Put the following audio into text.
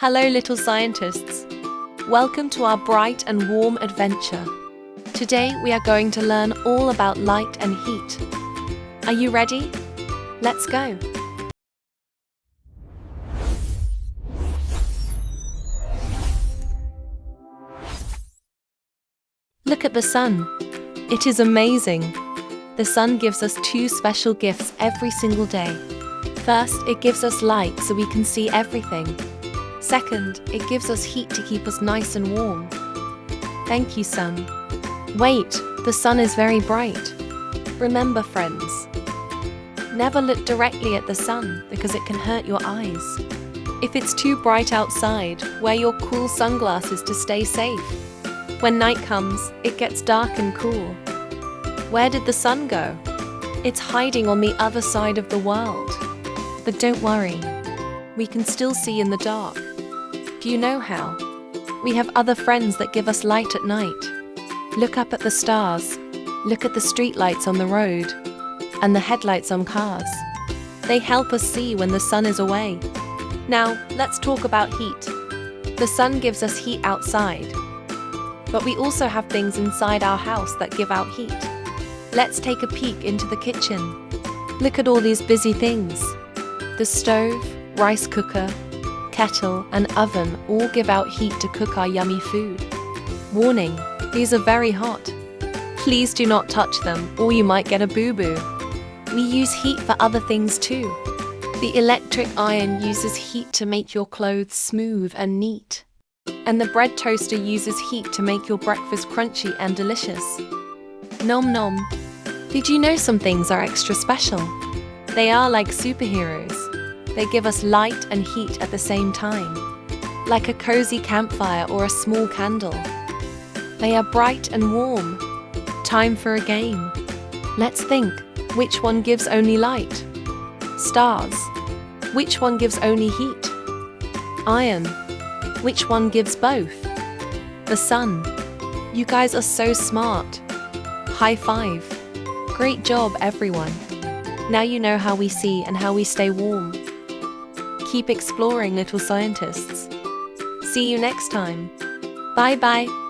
Hello, little scientists. Welcome to our bright and warm adventure. Today we are going to learn all about light and heat. Are you ready? Let's go. Look at the sun. It is amazing. The sun gives us two special gifts every single day. First, it gives us light so we can see everything. Second, it gives us heat to keep us nice and warm. Thank you, sun. Wait, the sun is very bright. Remember, friends, never look directly at the sun because it can hurt your eyes. If it's too bright outside, wear your cool sunglasses to stay safe. When night comes, it gets dark and cool. Where did the sun go? It's hiding on the other side of the world. But don't worry, we can still see in the dark. Do you know how? We have other friends that give us light at night. Look up at the stars. Look at the streetlights on the road and the headlights on cars. They help us see when the sun is away. Now, let's talk about heat. The sun gives us heat outside, but we also have things inside our house that give out heat. Let's take a peek into the kitchen. Look at all these busy things. The stove, rice cooker, kettle, and oven all give out heat to cook our yummy food. Warning, these are very hot. Please do not touch them or you might get a boo-boo. We use heat for other things too. The electric iron uses heat to make your clothes smooth and neat. And the bread toaster uses heat to make your breakfast crunchy and delicious. Nom nom. Did you know some things are extra special? They are like superheroes. They give us light and heat at the same time, like a cozy campfire or a small candle. They are bright and warm. Time for a game. Let's think. Which one gives only light? Stars. Which one gives only heat? Iron. Which one gives both? The sun. You guys are so smart. High five. Great job, everyone. Now you know how we see and how we stay warm. Keep exploring, little scientists. See you next time. Bye-bye.